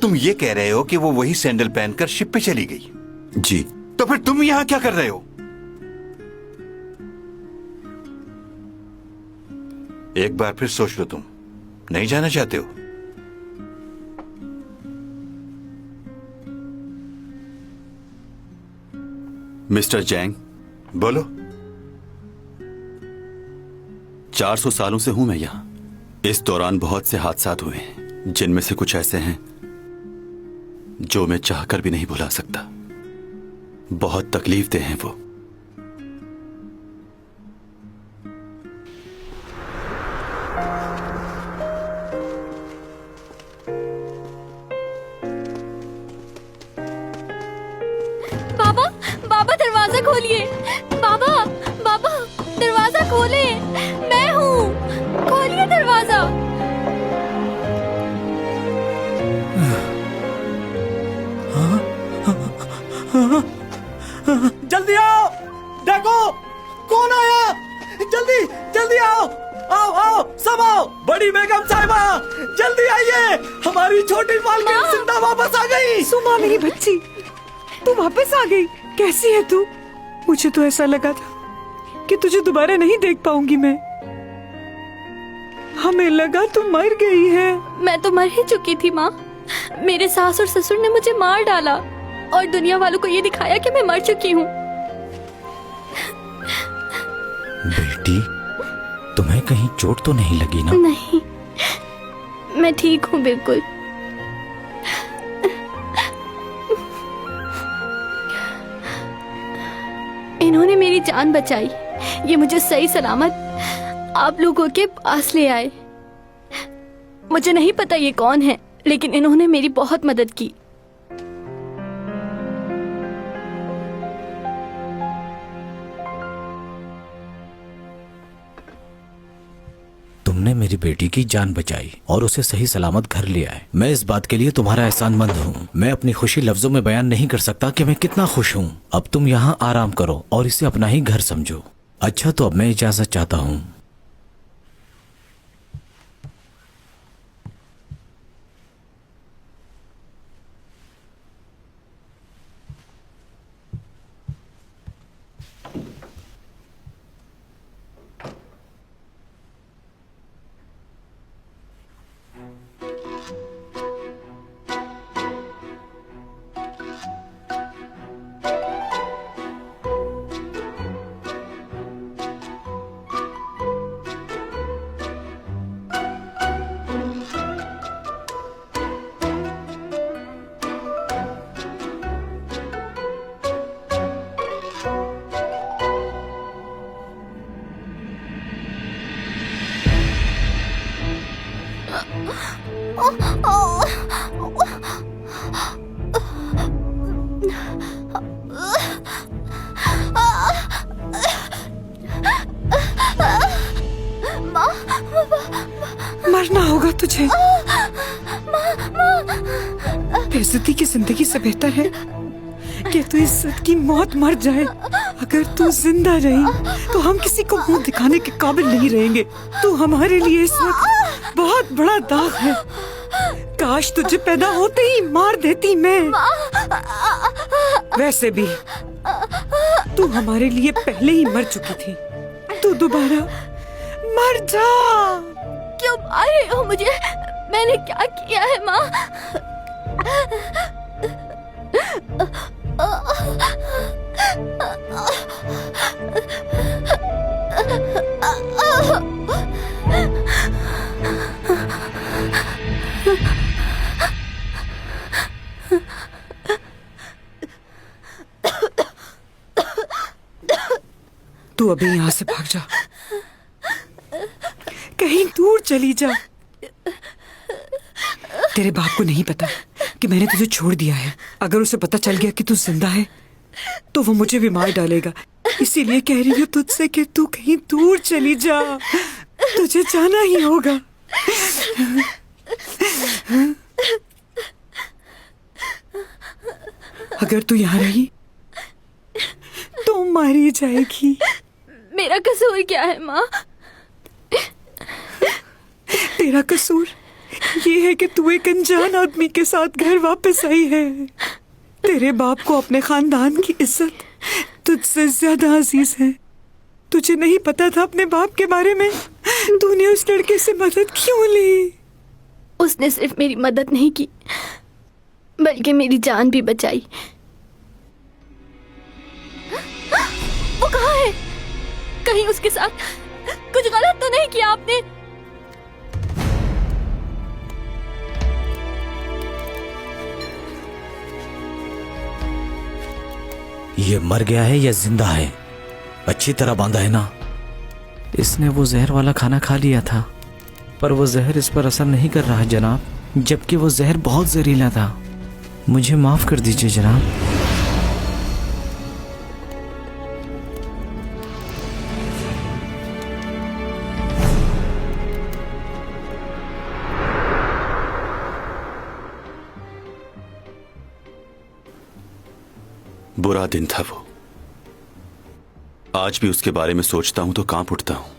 तुम ये कह रहे हो कि वो वही सैंडल पहनकर शिप पे चली गई? जी। तो फिर तुम यहाँ क्या कर रहे हो? एक बार फिर सोच लो, तुम नहीं जाना चाहते हो? मिस्टर जैंग, बोलो। 400 सालों से हूं मैं यहां। इस दौरान बहुत से हादसात हुए हैं, जिनमें से कुछ ऐसे हैं जो मैं चाहकर भी नहीं भुला सकता। बहुत तकलीफ देह हैं वो। बाबा, बाबा दरवाजा खोलिए। बाबा, बाबा दरवाजा खोले। मैं हूँ, खोलिए दरवाजा। जल्दी आओ, देखो कौन आया। जल्दी जल्दी आओ, आओ आओ सब आओ। बड़ी बेगम साहिबा जल्दी आइए, हमारी छोटी मालकिन जिंदा वापस आ गई। सुमा मेरी बच्ची, तू वापस आ गई। कैसी है तू? मुझे तो ऐसा लगा था कि तुझे दोबारा नहीं देख पाऊंगी मैं। हमें लगा तू मर गई है। मैं तो मर ही चुकी थी माँ। मेरे सास और ससुर ने मुझे मार डाला और दुनिया वालों को ये दिखाया कि मैं मर चुकी हूँ। बेटी, तुम्हें कहीं चोट तो नहीं लगी ना? नहीं, मैं ठीक हूँ बिल्कुल। इन्होंने मेरी जान बचाई। ये मुझे सही सलामत आप लोगों के पास ले आए। मुझे नहीं पता ये कौन है, लेकिन इन्होंने मेरी बहुत मदद की। तुमने मेरी बेटी की जान बचाई और उसे सही सलामत घर ले आए। मैं इस बात के लिए तुम्हारा एहसानमंद हूँ। मैं अपनी खुशी लफ्जों में बयान नहीं कर सकता कि मैं कितना खुश हूँ। अब तुम यहाँ आराम करो और इसे अपना ही घर समझो। अच्छा, तो अब मैं इजाजत चाहता हूँ। मरना होगा तुझे। बेइज्जती की जिंदगी से बेहतर है कि तू इज्जत की मौत मर जाए। अगर तू जिंदा रही तो हम किसी को मुंह दिखाने के काबिल नहीं रहेंगे। तू हमारे लिए इस वक्त बहुत बड़ा दाग है। काश तुझे पैदा होते ही मार देती मैं। वैसे भी तू हमारे लिए पहले ही मर चुकी थी। तू दोबारा मर जा। क्यों मार रहे हो मुझे? मैंने क्या किया है माँ? तू अभी यहाँ से भाग जा, कहीं दूर चली जा। तेरे बाप को नहीं पता कि मैंने तुझे छोड़ दिया है। अगर उसे पता चल गया कि तू जिंदा है तो वो मुझे भी मार डालेगा। इसीलिए कह रही हूँ तुझसे कि तू कहीं दूर चली जा। तुझे जाना ही होगा। अगर तू यहाँ रही तो मारी जाएगी। मेरा कसूर क्या है माँ? तेरा कसूर ये है कि तू एक अनजान आदमी के साथ घर वापस आई है। तेरे बाप को अपने खानदान की इज्जत तुझसे ज्यादा अजीज है। तुझे नहीं पता था अपने बाप के बारे में? तूने उस लड़के से मदद क्यों ली? उसने सिर्फ मेरी मदद नहीं की बल्कि मेरी जान भी बचाई। वो कहाँ है? कहीं उसके साथ कुछ गलत तो नहीं किया आपने? ये मर गया है या जिंदा है? अच्छी तरह बांधा है ना? इसने वो जहर वाला खाना खा लिया था, पर वो जहर इस पर असर नहीं कर रहा है जनाब, जबकि वो जहर बहुत जहरीला था। मुझे माफ कर दीजिए जनाब। बुरा दिन था वो। आज भी उसके बारे में सोचता हूं तो कांप उठता हूं।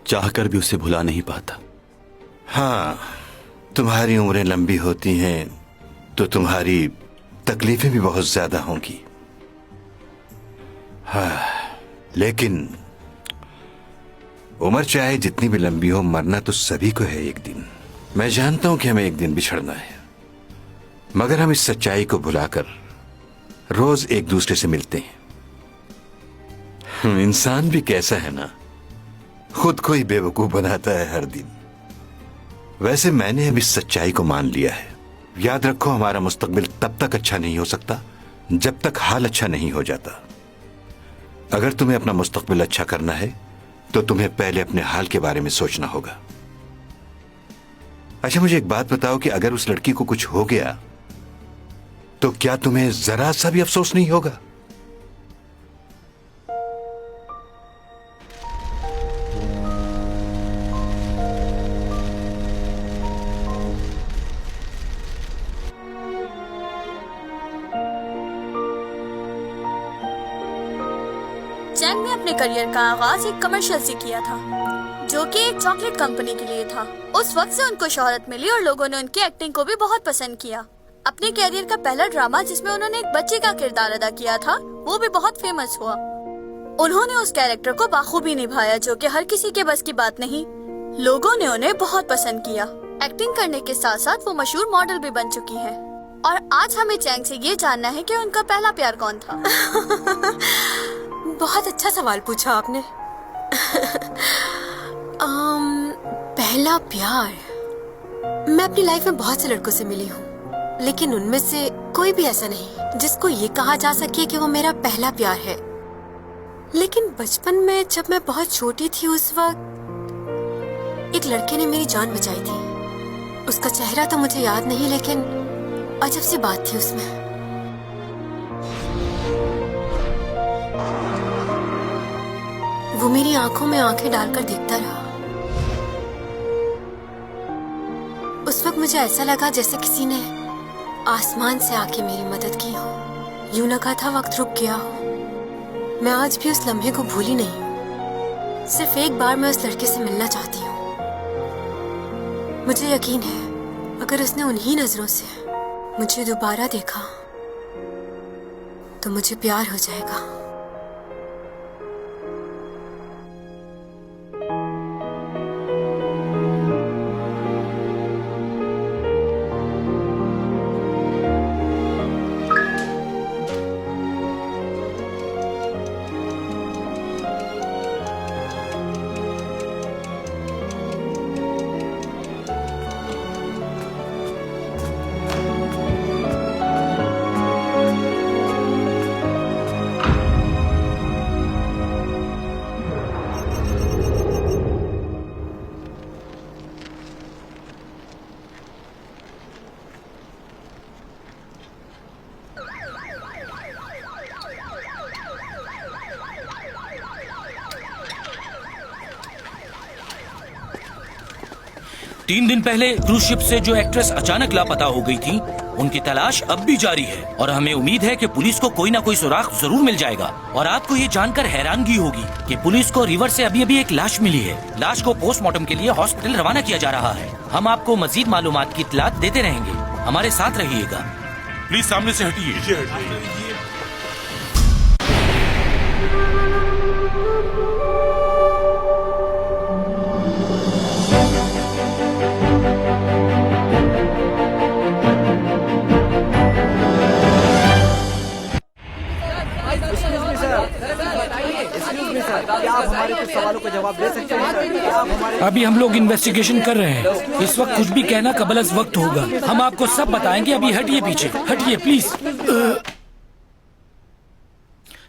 चाहकर भी उसे भुला नहीं पाता। हाँ, तुम्हारी उम्रें लंबी होती हैं तो तुम्हारी तकलीफें भी बहुत ज्यादा होंगी। हाँ, लेकिन उम्र चाहे जितनी भी लंबी हो, मरना तो सभी को है एक दिन। मैं जानता हूं कि हमें एक दिन बिछड़ना है, मगर हम इस सच्चाई को भुलाकर रोज एक दूसरे से मिलते हैं। इंसान भी कैसा है ना, खुद को ही बेवकूफ बनाता है हर दिन। वैसे मैंने अब इस सच्चाई को मान लिया है। याद रखो, हमारा मुस्तकबिल तब तक अच्छा नहीं हो सकता जब तक हाल अच्छा नहीं हो जाता। अगर तुम्हें अपना मुस्तकबिल अच्छा करना है तो तुम्हें पहले अपने हाल के बारे में सोचना होगा। अच्छा, मुझे एक बात बताओ कि अगर उस लड़की को कुछ हो गया तो क्या तुम्हें जरा सा भी अफसोस नहीं होगा? चैंग ने अपने करियर का आगाज एक कमर्शियल से किया था, जो कि एक चॉकलेट कंपनी के लिए था। उस वक्त से उनको शोहरत मिली और लोगों ने उनकी एक्टिंग को भी बहुत पसंद किया। अपने कैरियर का पहला ड्रामा जिसमें उन्होंने एक बच्चे का किरदार अदा किया था, वो भी बहुत फेमस हुआ। उन्होंने उस कैरेक्टर को बाखूबी निभाया, जो कि हर किसी के बस की बात नहीं। लोगों ने उन्हें बहुत पसंद किया। एक्टिंग करने के साथ साथ वो मशहूर मॉडल भी बन चुकी हैं। और आज हमें चैंग से ये जानना है कि उनका पहला प्यार कौन था। बहुत अच्छा सवाल पूछा आपने। पहला प्यार, मैं अपनी लाइफ में बहुत से लड़कों से मिली हूँ, लेकिन उनमें से कोई भी ऐसा नहीं जिसको ये कहा जा सके कि वो मेरा पहला प्यार है। लेकिन बचपन में जब मैं बहुत छोटी थी, उस वक्त एक लड़के ने मेरी जान बचाई थी। उसका चेहरा तो मुझे याद नहीं, लेकिन अजब सी बात थी उसमें। वो मेरी आंखों में आंखें डालकर देखता रहा। उस वक्त मुझे ऐसा लगा जैसे किसी ने आसमान से आके मेरी मदद की हो। यूं लगा था वक्त रुक गया हो। मैं आज भी उस लम्हे को भूली नहीं हूँ। सिर्फ एक बार मैं उस लड़के से मिलना चाहती हूँ। मुझे यकीन है अगर उसने उन्हीं नजरों से मुझे दोबारा देखा तो मुझे प्यार हो जाएगा। 3 दिन पहले क्रूज शिप से जो एक्ट्रेस अचानक लापता हो गई थी, उनकी तलाश अब भी जारी है और हमें उम्मीद है कि पुलिस को कोई ना कोई सुराग जरूर मिल जाएगा। और आपको ये जानकर हैरानगी होगी कि पुलिस को रिवर से अभी एक लाश मिली है। लाश को पोस्टमार्टम के लिए हॉस्पिटल रवाना किया जा रहा है। हम आपको मजीद मालूमात की इत्तलात देते रहेंगे। हमारे साथ रहिएगा। प्लीज सामने से हटिए। अभी हम लोग इन्वेस्टिगेशन कर रहे हैं। इस वक्त कुछ भी कहना कबलस वक्त होगा। हम आपको सब बताएंगे। अभी हटिए पीछे, हटिए प्लीज।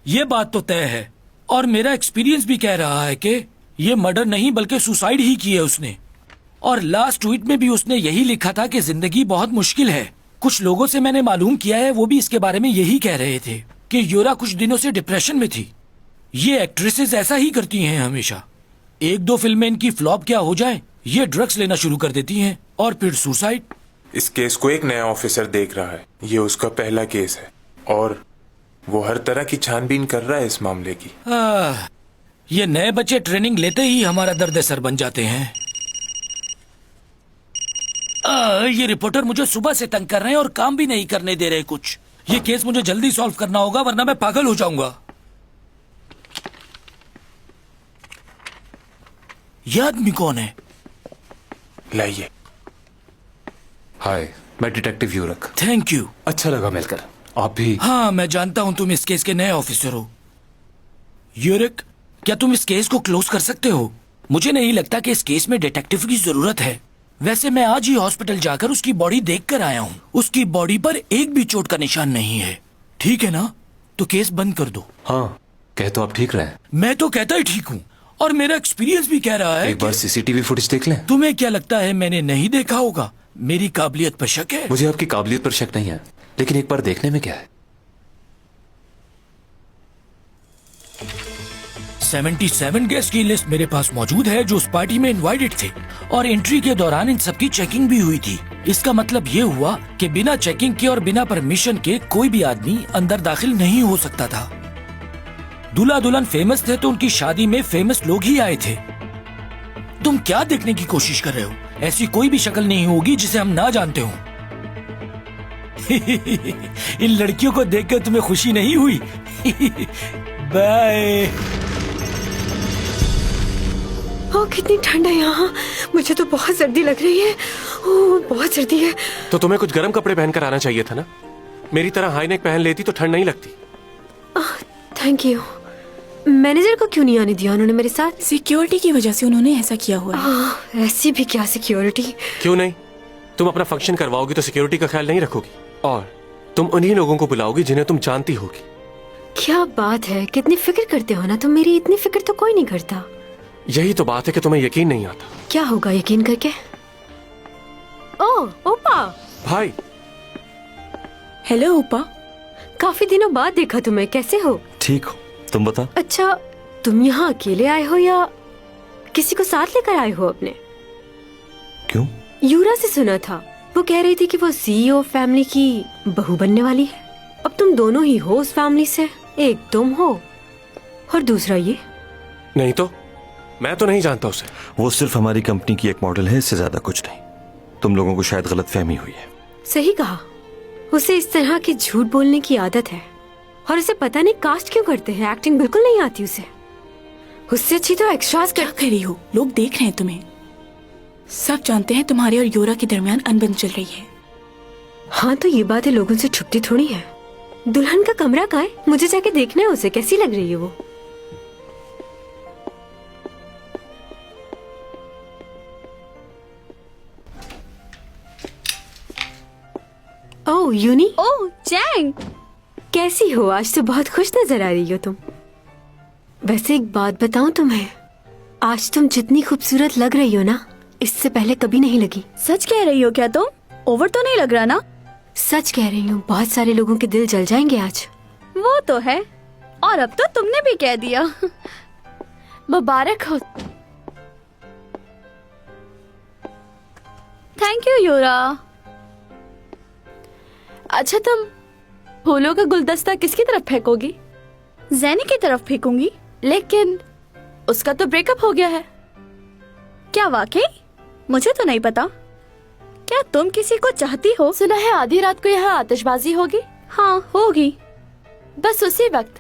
ये बात तो तय है और मेरा एक्सपीरियंस भी कह रहा है कि ये मर्डर नहीं बल्कि सुसाइड ही की है उसने। और लास्ट ट्वीट में भी उसने यही लिखा था कि जिंदगी बहुत मुश्किल है। कुछ लोगों से मैंने मालूम किया है, वो भी इसके बारे में यही कह रहे थे कि यूरा कुछ दिनों से डिप्रेशन में थी। ये एक्ट्रेसेस ऐसा ही करती हैं हमेशा। 1-2 फिल्में इनकी फ्लॉप क्या हो जाए, ये ड्रग्स लेना शुरू कर देती हैं और फिर सुसाइड। इस केस को एक नया ऑफिसर देख रहा है। ये उसका पहला केस है और वो हर तरह की छानबीन कर रहा है इस मामले की। ये नए बच्चे ट्रेनिंग लेते ही हमारा दर्द सर बन जाते हैं। ये रिपोर्टर मुझे सुबह से तंग कर रहे हैं और काम भी नहीं करने दे रहे कुछ। ये केस मुझे जल्दी सॉल्व करना होगा वरना मैं पागल हो जाऊंगा। ये आदमी कौन है? लाइए। हाय, मैं डिटेक्टिव यूरक। Thank you. अच्छा लगा मिलकर। आप भी? हाँ, मैं जानता हूँ तुम इस केस के नए ऑफिसर हो। यूरक, क्या तुम इस केस को क्लोज कर सकते हो? मुझे नहीं लगता कि इस केस में डिटेक्टिव की जरूरत है। वैसे मैं आज ही हॉस्पिटल जाकर उसकी बॉडी देख कर आया हूँ। उसकी बॉडी पर एक भी चोट का निशान नहीं है। ठीक है ना? तो केस बंद कर दो। हाँ, कह तो आप ठीक रहे। मैं तो कहता ही ठीक हूँ और मेरा एक्सपीरियंस भी कह रहा है। एक बार सीसीटीवी फुटेज देख लें। तुम्हें क्या लगता है मैंने नहीं देखा होगा? मेरी काबिलियत पर शक है? मुझे आपकी काबिलियत पर शक नहीं है, लेकिन एक बार देखने में क्या है। 77 गेस्ट की लिस्ट मेरे पास मौजूद है जो उस पार्टी में इनवाइटेड थे और एंट्री के दौरान इन सबकी चेकिंग भी हुई थी। इसका मतलब ये हुआ कि बिना चेकिंग के और बिना परमिशन के कोई भी आदमी अंदर दाखिल नहीं हो सकता था। दूल्हा दुल्हन फेमस थे तो उनकी शादी में फेमस लोग ही आए थे। तुम क्या देखने की कोशिश कर रहे हो? ऐसी कोई भी शक्ल नहीं होगी जिसे हम ना जानते हो। इन लड़कियों को देखकर तुम्हें खुशी नहीं हुई? बाय। ओह, कितनी ठंड है यहाँ। मुझे तो बहुत सर्दी लग रही है। ओह, बहुत सर्दी है। तो तुम्हें कुछ गर्म कपड़े पहनकर आना चाहिए था ना। मेरी तरह हाई नेक पहन लेती तो ठंड नहीं लगती। Thank you. मैनेजर को क्यों नहीं आने दिया उन्होंने मेरे साथ? सिक्योरिटी की वजह से उन्होंने ऐसा किया हुआ है। ऐसी भी क्या सिक्योरिटी? क्यों नहीं? तुम अपना फंक्शन करवाओगी तो सिक्योरिटी का ख्याल नहीं रखोगी और तुम उन्हीं लोगों को बुलाओगी जिन्हें तुम जानती होगी। क्या बात है, कितनी फिक्र करते हो ना तुम मेरी। इतनी फिक्र तो कोई नहीं करता। यही तो बात है कि तुम्हें यकीन नहीं आता। क्या होगा यकीन करके? ओह, ओपा। भाई। हेलो ओपा। काफी दिनों बाद देखा तुम्हें। कैसे हो? ठीक हो, तुम बता। अच्छा, तुम यहाँ अकेले आए हो या किसी को साथ लेकर आए हो अपने? क्यों? यूरा से सुना था, वो कह रही थी कि वो सीईओ फैमिली की बहू बनने वाली है। अब तुम दोनों ही हो उस फैमिली से। एक तुम हो और दूसरा ये। नहीं तो मैं तो नहीं जानता उसे। वो सिर्फ हमारी कंपनी की एक मॉडल है, इससे ज्यादा कुछ नहीं। तुम लोगों को शायद गलतफहमी हुई है। सही कहा। उसे इस तरह के झूठ बोलने की आदत है और उसे पता नहीं कास्ट क्यों करते हैं। एक्टिंग बिल्कुल नहीं आती उसे। उससे अच्छी तो एक्स्ट्रास क्या कर रही हो? लोग देख रहे हैं तुम्हें। सब जानते हैं तुम्हारे और योरा के दरमियान अनबन चल रही है। हाँ, तो ये बातें लोगों से छुपती थोड़ी है। दुल्हन का कमरा कहाँ है? मुझे जाके देखना है उसे। कैसी लग रही है वो? ओह यूनी। ओह चैंग, कैसी हो? आज तो बहुत खुश नजर आ रही हो तुम। वैसे एक बात बताऊं तुम्हें, आज तुम जितनी खूबसूरत लग रही हो ना, इससे पहले कभी नहीं लगी। सच कह रही हो क्या तुम? ओवर तो नहीं लग रहा ना? सच कह रही हूँ। बहुत सारे लोगों के दिल जल जाएंगे आज। वो तो है, और अब तो तुमने भी कह दिया। मुबारक हो। थैंक यू योरा। अच्छा तुम फूलों का गुलदस्ता किसकी तरफ फेंकोगी? जैनी की तरफ फेंकूंगी, लेकिन उसका तो ब्रेकअप हो गया है। क्या वाकई? मुझे तो नहीं पता। क्या तुम किसी को चाहती हो? सुना है आधी रात को यहाँ आतिशबाजी होगी। हाँ होगी, बस उसी वक्त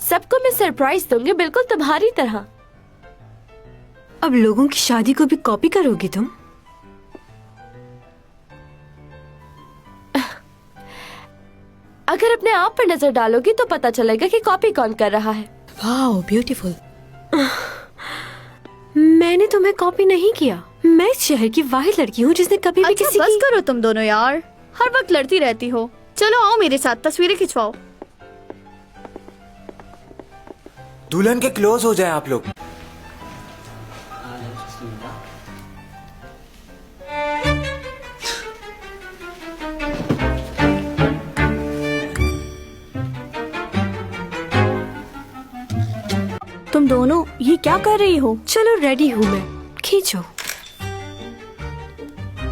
सबको मैं सरप्राइज दूंगी, बिल्कुल तुम्हारी तरह। अब लोगों की शादी को भी कॉपी करोगी तुम? अगर अपने आप पर नजर डालोगी तो पता चलेगा कि कॉपी कौन कर रहा है। Wow beautiful. मैंने तुम्हें कॉपी नहीं किया। मैं इस शहर की वाहिद लड़की हूँ जिसने कभी भी किसी बस करो तुम दोनों यार, हर वक्त लड़ती रहती हो। चलो आओ मेरे साथ तस्वीरें खिंचवाओ। दुल्हन के क्लोज हो जाए आप लोग। तुम दोनों ये क्या कर रही हो? चलो रेडी हूँ मैं, खींचो।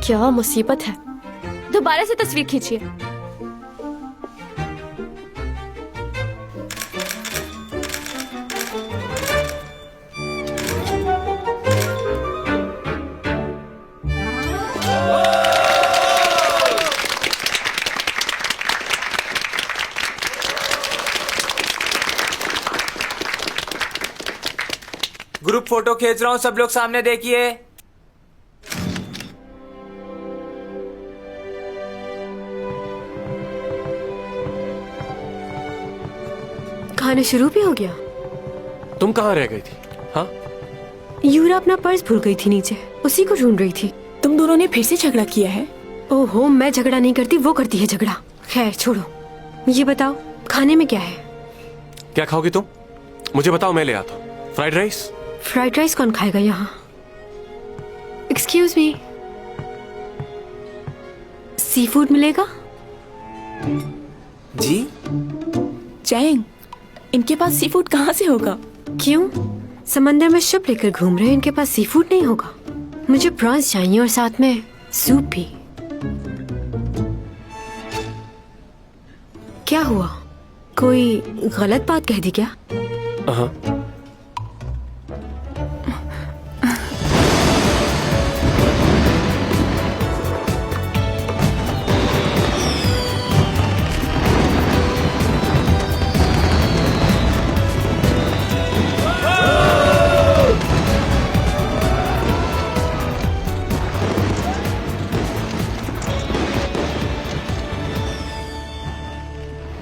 क्या मुसीबत है। दोबारा से तस्वीर खींचिए। ग्रुप फोटो खींच रहा हूँ, सब लोग सामने देखिए। खाना शुरू भी हो गया। तुम कहाँ रह गई थी? हाँ, यूरा अपना पर्स भूल गई थी नीचे, उसी को ढूंढ रही थी। तुम दोनों ने फिर से झगड़ा किया है? ओहो, मैं झगड़ा नहीं करती, वो करती है झगड़ा। खैर छोड़ो, ये बताओ खाने में क्या है? क्या खाओगी तुम? मुझे बताओ, मैं ले आता हूँ। Fried rice? फ्राइड राइस कौन खाएगा यहाँ? एक्सक्यूज मी, सी फूड मिलेगा? जी चैंग, इनके पास सी फूड कहाँ से होगा? क्यों, समंदर में शिप लेकर घूम रहे हैं, इनके पास सी फूड नहीं होगा? मुझे प्रॉन्स चाहिए और साथ में सूप भी। क्या हुआ, कोई गलत बात कह दी क्या? हाँ।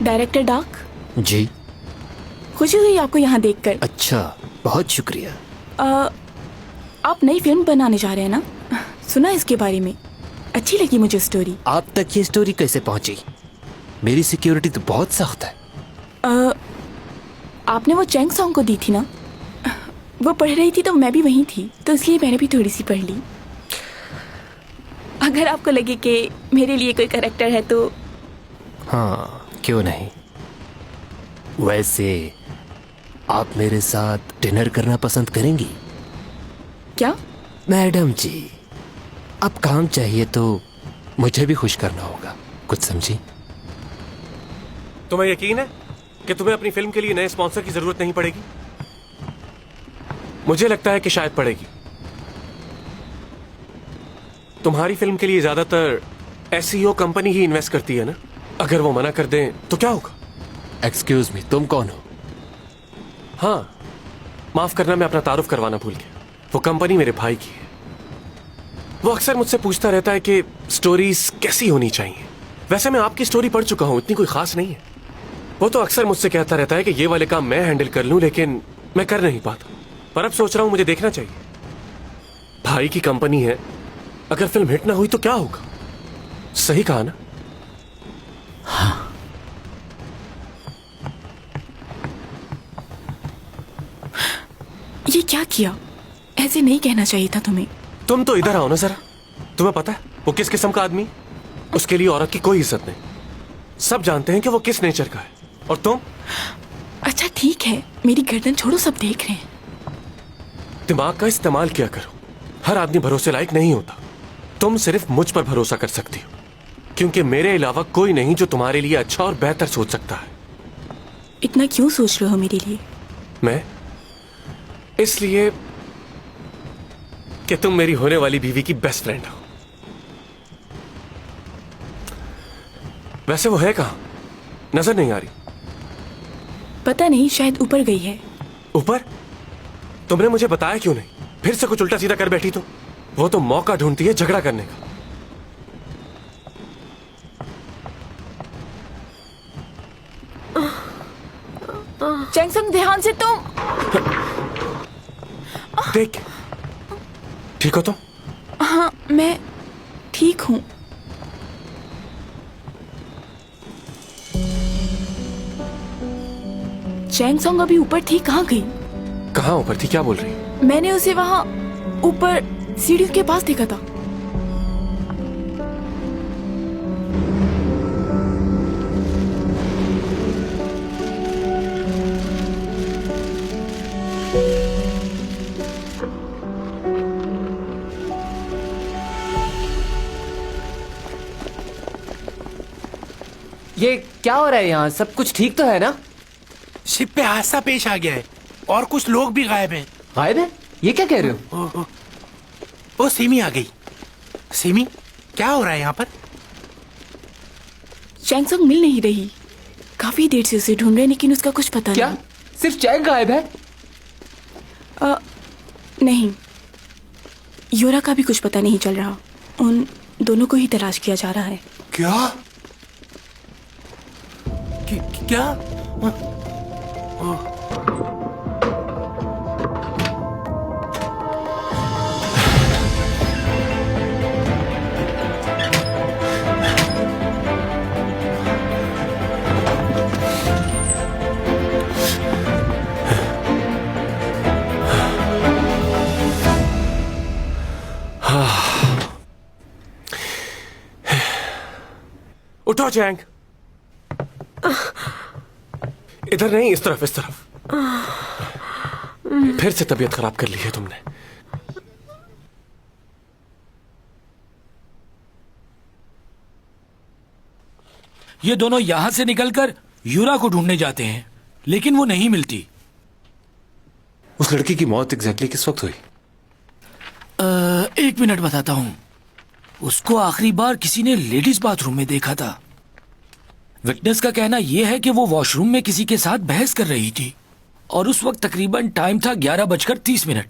डायरेक्टर डार्क जी। खुशी हुई आपको यहाँ देखकर। अच्छा, बहुत शुक्रिया। आप नई फिल्म बनाने जा रहे हैं ना? सुना इसके बारे में, अच्छी लगी मुझे स्टोरी। आप तक ये स्टोरी कैसे पहुंची? मेरी सिक्योरिटी तो बहुत सख्त है। आपने वो चैंग सॉन्ग को दी थी ना, वो पढ़ रही थी तो मैं भी वहीं थी, तो इसलिए मैंने भी थोड़ी सी पढ़ ली। अगर आपको लगे कि मेरे लिए कोई कैरेक्टर है तो। हाँ, क्यों नहीं। वैसे आप मेरे साथ डिनर करना पसंद करेंगी? क्या? मैडम जी, अब काम चाहिए तो मुझे भी खुश करना होगा, कुछ समझी? तुम्हें यकीन है कि तुम्हें अपनी फिल्म के लिए नए स्पॉन्सर की जरूरत नहीं पड़ेगी? मुझे लगता है कि शायद पड़ेगी। तुम्हारी फिल्म के लिए ज्यादातर एसईओ कंपनी ही इन्वेस्ट करती है ना? अगर वो मना कर दें तो क्या होगा? एक्सक्यूज मी, तुम कौन हो? हाँ, माफ करना, मैं अपना तारुफ करवाना भूल गया। वो कंपनी मेरे भाई की है। वो अक्सर मुझसे पूछता रहता है कि स्टोरीज कैसी होनी चाहिए। वैसे मैं आपकी स्टोरी पढ़ चुका हूं, इतनी कोई खास नहीं है। वो तो अक्सर मुझसे कहता रहता है कि ये वाले काम मैं हैंडल कर लूं, लेकिन मैं कर नहीं पाता। पर अब सोच रहा हूं मुझे देखना चाहिए। भाई की कंपनी है, अगर फिल्म हिट ना हुई तो क्या होगा? सही कहा ना? हाँ। ये क्या किया? ऐसे नहीं कहना चाहिए था तुम्हें। तुम तो इधर आओ ना जरा। तुम्हें पता है वो किस किस्म का आदमी? उसके लिए औरत की कोई इज्जत नहीं। सब जानते हैं कि वो किस नेचर का है। और तुम? अच्छा ठीक है, मेरी गर्दन छोड़ो, सब देख रहे हैं। दिमाग का इस्तेमाल किया करो। हर आदमी भरोसे लायक नहीं होता। तुम सिर्फ मुझ पर भरोसा कर सकती हो, क्योंकि मेरे अलावा कोई नहीं जो तुम्हारे लिए अच्छा और बेहतर सोच सकता है। इतना क्यों सोच रहे हो मेरे लिए? मैं इसलिए कि तुम मेरी होने वाली बीवी की बेस्ट फ्रेंड हो। वैसे वो है कहां? नजर नहीं आ रही। पता नहीं, शायद ऊपर गई है। ऊपर? तुमने मुझे बताया क्यों नहीं? फिर से कुछ उल्टा सीधा कर बैठी तो? वो तो मौका ढूंढती है झगड़ा करने का। चैंगसंग, ध्यान से तुम। देख, ठीक हो तुम? हाँ, मैं ठीक हूँ। चैंगसंग अभी ऊपर थी, कहाँ गई? कहाँ ऊपर थी? क्या बोल रही? मैंने उसे वहाँ ऊपर सीढ़ियों के पास देखा था। ये क्या हो रहा है यहाँ? सब कुछ ठीक तो है ना? शिप पे हादसा पेश आ गया है और कुछ लोग भी गायब हैं। गायब है? ये क्या कह रहे हो? ओ सिमी आ गई। सिमी, क्या हो रहा है यहाँ पर? चैंगसंग मिल नहीं रही। काफी देर से उसे ढूंढ रहे हैं, लेकिन उसका कुछ पता क्या? नहीं। सिर्फ चैंग गायब है? नहीं, योरा का भी कुछ पता नहीं चल रहा। उन दोनों को ही तलाश किया जा रहा है। क्या? क्या? उठो चैंग। इधर नहीं, इस तरफ, इस तरफ। फिर से तबीयत खराब कर ली है तुमने। ये दोनों यहां से निकलकर यूरा को ढूंढने जाते हैं, लेकिन वो नहीं मिलती। उस लड़की की मौत एग्जैक्टली किस वक्त हुई? 1 मिनट बताता हूं। उसको आखिरी बार किसी ने लेडीज बाथरूम में देखा था। विटनेस का कहना यह है कि वो वॉशरूम में किसी के साथ बहस कर रही थी और उस वक्त तकरीबन टाइम था 11:30।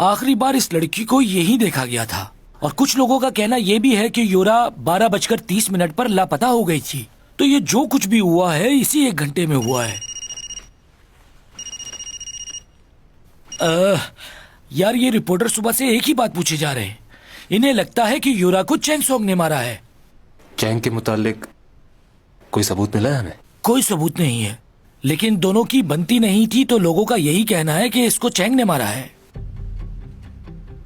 आखिरी बार इस लड़की को यही देखा गया था और कुछ लोगों का कहना यह भी है कि योरा 12:30 पर लापता हो गई थी। तो ये जो कुछ भी हुआ है इसी 1 घंटे में हुआ है। यार, ये रिपोर्टर सुबह से एक ही बात पूछे जा रहे हैं। इन्हें लगता है कि योरा को चैंगसोंग ने मारा है। चैंग के मुतालिक कोई सबूत मिला है हमें? कोई सबूत नहीं है, लेकिन दोनों की बनती नहीं थी, तो लोगों का यही कहना है कि इसको चैंग ने मारा है।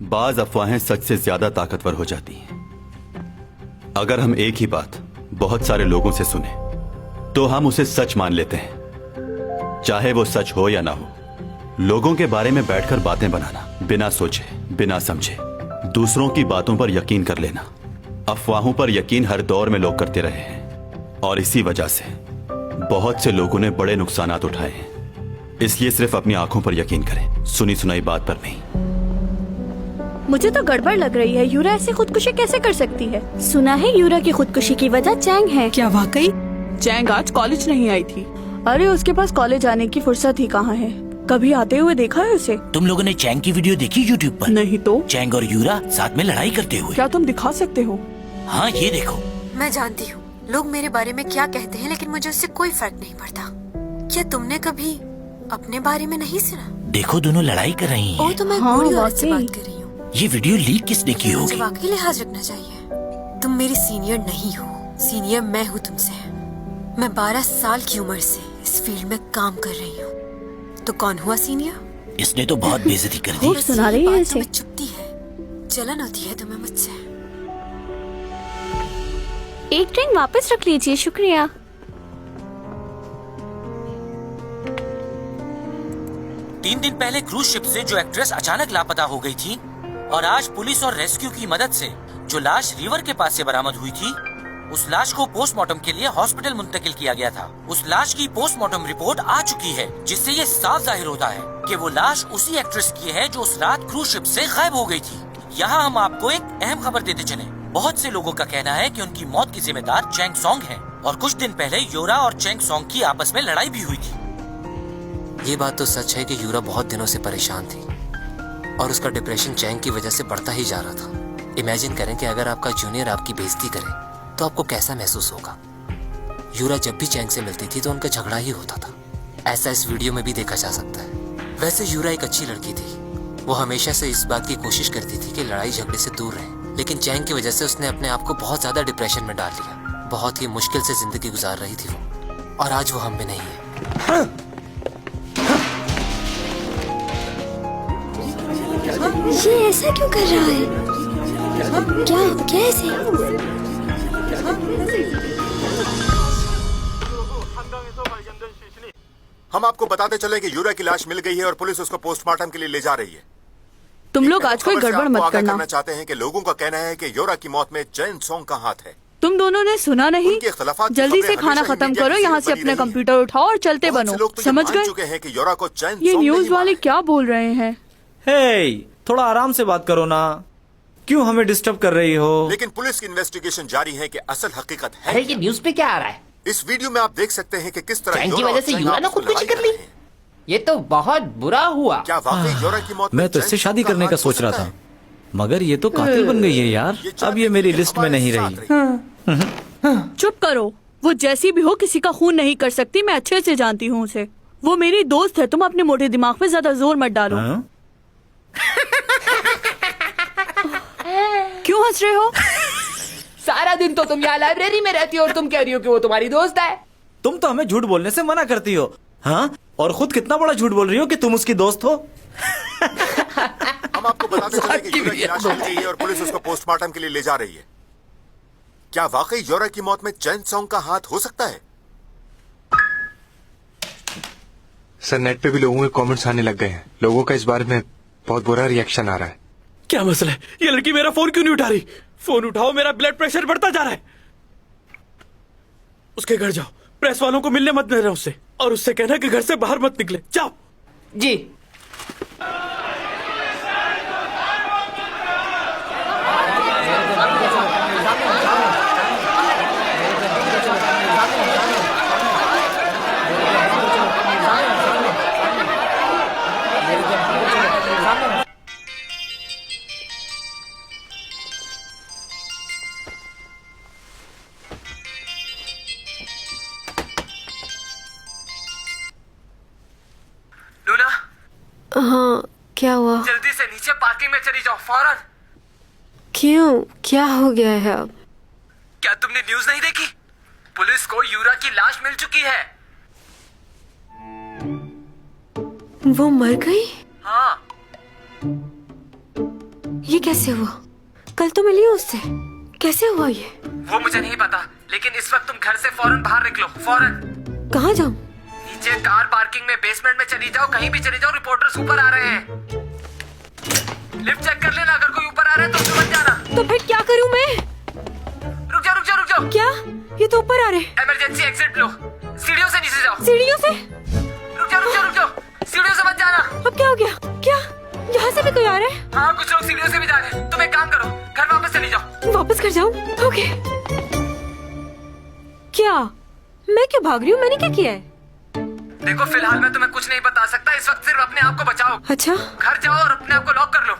बाज अफवाहें सच से ज्यादा ताकतवर हो जाती हैं। अगर हम एक ही बात बहुत सारे लोगों से सुने तो हम उसे सच मान लेते हैं, चाहे वो सच हो या ना हो। लोगों के बारे में बैठकर बातें बनाना, बिना सोचे बिना समझे दूसरों की बातों पर यकीन कर लेना, अफवाहों पर यकीन हर दौर में लोग करते रहे हैं और इसी वजह से बहुत से लोगों ने बड़े नुकसानात उठाए हैं। इसलिए सिर्फ अपनी आंखों पर यकीन करें, सुनी सुनाई बात पर नहीं। मुझे तो गड़बड़ लग रही है। यूरा ऐसे खुदकुशी कैसे कर सकती है? सुना है यूरा की खुदकुशी की वजह चैंग है। क्या वाकई? चैंग आज कॉलेज नहीं आई थी। अरे उसके पास कॉलेज आने की फुर्सत ही कहाँ है? कभी आते हुए देखा है उसे? तुम लोगों ने चैंग की वीडियो देखी यूट्यूब पर? नहीं तो। चैंग और यूरा साथ में लड़ाई करते हुए। क्या तुम दिखा सकते हो? हाँ, ये देखो। मैं जानती हूँ लोग मेरे बारे में क्या कहते हैं, लेकिन मुझे उससे कोई फर्क नहीं पड़ता। क्या तुमने कभी अपने बारे में नहीं सुना? देखो, दोनों लड़ाई कर रही हैं। ओ, तो मैं बूढ़ी औरत से बात कर रही हूँ। ये वीडियो लीक किसने की मुझे होगी? वाकई लिहाज रखना चाहिए। तुम मेरी सीनियर नहीं हो, सीनियर मैं हूँ तुमसे। मैं 12 साल की उम्र से इस फील्ड में काम कर रही हूँ। तो कौन हुआ सीनियर? इसने तो बहुत बेइज्जती कर दी। सुना रही है इसे। चुपती है, जलन होती है तुम्हें मुझसे। एक ड्रिंक वापस रख लीजिए, शुक्रिया। तीन दिन पहले क्रूज शिप से जो एक्ट्रेस अचानक लापता हो गई थी और आज पुलिस और रेस्क्यू की मदद से जो लाश रिवर के पास से बरामद हुई थी, उस लाश को पोस्टमार्टम के लिए हॉस्पिटल मुंतकिल किया गया था। उस लाश की पोस्टमार्टम रिपोर्ट आ चुकी है, जिससे ये साफ जाहिर होता है कि वो लाश उसी एक्ट्रेस की है जो उस रात क्रूज शिप से गायब हो गई थी। यहाँ हम आपको एक अहम खबर देते चले। बहुत से लोगों का कहना है कि उनकी मौत की जिम्मेदार चैंग सॉन्ग है और कुछ दिन पहले यूरा और चैंग सॉन्ग की आपस में लड़ाई भी हुई थी। ये बात तो सच है कि यूरा बहुत दिनों से परेशान थी और उसका डिप्रेशन चैंग की वजह से बढ़ता ही जा रहा था। इमेजिन करें कि अगर आपका जूनियर आपकी बेइज्जती करे तो आपको कैसा महसूस होगा। यूरा जब भी चैंग से मिलती थी तो उनका झगड़ा ही होता था। ऐसा इस वीडियो में भी देखा जा सकता है। वैसे यूरा एक अच्छी लड़की थी। वो हमेशा से इस बात की कोशिश करती थी कि लड़ाई झगड़े से दूर रहे, लेकिन चैंग की वजह से उसने अपने आप को बहुत ज्यादा डिप्रेशन में डाल लिया। बहुत ही मुश्किल से जिंदगी गुजार रही थी वो, और आज वो हम में नहीं है। ये ऐसा क्यों कर रहा है? क्या ऐसे? हम आपको बताते चले कि यूरा की लाश मिल गई है और पुलिस उसको पोस्टमार्टम के लिए ले जा रही है। तुम लोग आज कोई गड़बड़ मत करना। करना चाहते हैं कि लोगों का कहना है कि यूरा की मौत में चैंग सॉन्ग का हाथ है। तुम दोनों ने सुना नहीं? जल्दी से खाना खत्म करो, यहाँ से अपने कंप्यूटर उठाओ और चलते बनो। समझ गए? चुके हैं कि यूरा को चैंग ये सॉन्ग न्यूज वाले क्या बोल रहे हैं? हे, थोड़ा आराम से बात करो ना, क्यों हमें डिस्टर्ब कर रही हो? लेकिन पुलिस की इन्वेस्टिगेशन जारी है कि असल हकीकत है। अरे ये न्यूज पे क्या आ रहा है? इस वीडियो में आप देख सकते हैं कि किस तरह चैंग की वजह से यूरा ने खुदकुशी कर ली। ये तो बहुत बुरा हुआ। क्या वाकई यूरा की मौत? मैं तो इससे शादी करने का सोच रहा था, मगर ये तो कातिल बन गई है यार। अब ये मेरी लिस्ट में नहीं रही। चुप करो। वो जैसी भी हो किसी का खून नहीं कर सकती। मैं अच्छे से जानती हूँ उसे। वो मेरी दोस्त है। तुम अपने मोटे दिमाग पे ज्यादा जोर मत डालो। क्यों हंस रहे हो? सारा दिन तो तुम यहाँ लाइब्रेरी में रहती हो और तुम कह रही हो कि वो तुम्हारी दोस्त है। तुम तो हमें झूठ बोलने से मना करती हो, हाँ? और खुद कितना बड़ा झूठ बोल रही हो कि तुम उसकी दोस्त हो। हम आपको बताते चले कि यूरा की लाश मिल गई है और पुलिस उसको पोस्टमार्टम के लिए ले जा रही है। क्या वाकई यूरा की मौत में चैंग सॉन्ग का हाथ हो सकता है? सर, नेट पे भी लोगों के कमेंट्स आने लग गए हैं। लोगों का इस बारे में बहुत बुरा रिएक्शन आ रहा है। क्या मसला है? ये लड़की मेरा फोन क्यों नहीं उठा रही? फोन उठाओ, मेरा ब्लड प्रेशर बढ़ता जा रहा है। उसके घर जाओ, प्रेस वालों को मिलने मत देना उससे, और उससे कहना कि घर से बाहर मत निकले। जाओ। जी। हाँ, क्या हुआ? जल्दी से नीचे पार्किंग में चली जाओ, फौरन। क्यों? क्या हो गया है अब? क्या तुमने न्यूज नहीं देखी? पुलिस को यूरा की लाश मिल चुकी है। वो मर गई? हाँ। ये कैसे हुआ? कल तो मिली उससे। कैसे हुआ ये? वो मुझे नहीं पता, लेकिन इस वक्त तुम घर से फौरन बाहर निकलो, फौरन। कहाँ जाऊँ? नीचे कार पार्किंग में बेसमेंट में चली जाओ, कहीं भी चली जाओ। रिपोर्टर्स ऊपर आ रहे हैं। लिफ्ट चेक कर लेना, अगर कोई ऊपर आ रहा है तो उसमें मत जाना। तो फिर क्या करूँ मैं? रुक जाओ, रुक जाओ, रुक जाओ। क्या? ये तो ऊपर आ रहे हैं। इमरजेंसी एग्जिट लो। सीढ़ियों से नीचे जाओ। सीढ़ियों से? रुक जाओ, रुक जाओ, रुक जाओ। सीढ़ियों से मत जाना। अब क्या हो गया? क्या यहाँ से भी कोई आ रहा है? हाँ, कुछ लोग सीढ़ियों से भी जा रहे हैं। तुम एक काम करो, घर वापस चली जाओ। वापस घर जाऊँ? ओके। क्या? मैं क्यों भाग रही हूँ? मैंने क्या किया है? देखो, फिलहाल मैं तुम्हें कुछ नहीं बता सकता। इस वक्त सिर्फ अपने आप को बचाओ। अच्छा। घर जाओ और अपने आप को लॉक कर लो।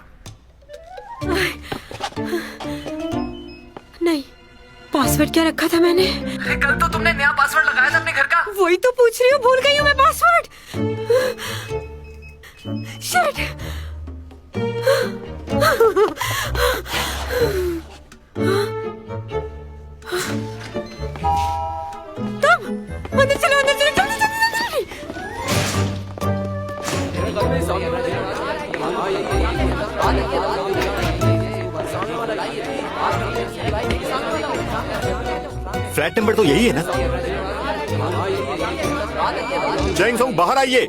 नहीं, पासवर्ड क्या रखा था मैंने? अरे कल तो तुमने नया पासवर्ड लगाया था अपने घर का। वही तो पूछ रही हूँ, भूल गई हूँ मैं पासवर्ड। शिट। तुम अंदर चलो, अंदर चलो, जल्दी जल्दी जल्दी। फ्लैट नंबर तो यही है ना? चैंग सोंग बाहर आइए।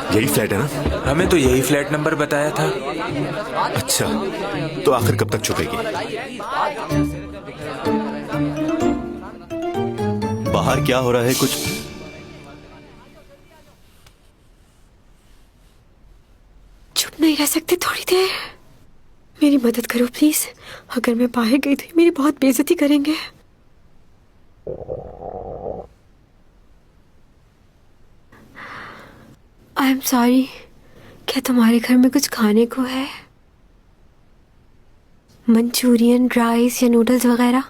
यही फ्लैट है ना? हमें तो यही फ्लैट नंबर बताया था। अच्छा, तो आखिर कब तक छुपेगी? बाहर क्या हो रहा है? कुछ चुप नहीं रह सकते थोड़ी देर? मेरी मदद करो प्लीज। अगर मैं बाहर गई तो मेरी बहुत बेइज्जती करेंगे। I am sorry. क्या तुम्हारे घर में कुछ खाने को है? मंचूरियन, राइस या नूडल्स वगैरह?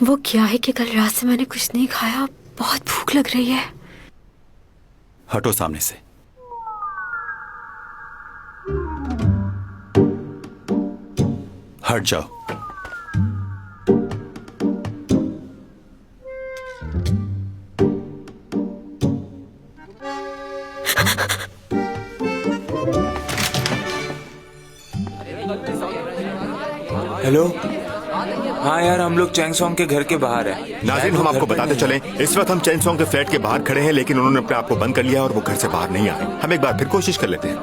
वो क्या है कि कल रात से मैंने कुछ नहीं खाया, बहुत भूख लग रही है। हटो सामने से। हट जाओ। हेलो। हाँ यार, हम लोग चैंग सोंग के घर के बाहर हैं। नाज़रीन, हम आपको बताते चलें, इस वक्त हम चैंग सोंग के फ्लैट के बाहर खड़े हैं, लेकिन उन्होंने अपने आप को बंद कर लिया और वो घर से बाहर नहीं आए। हम एक बार फिर कोशिश कर लेते हैं।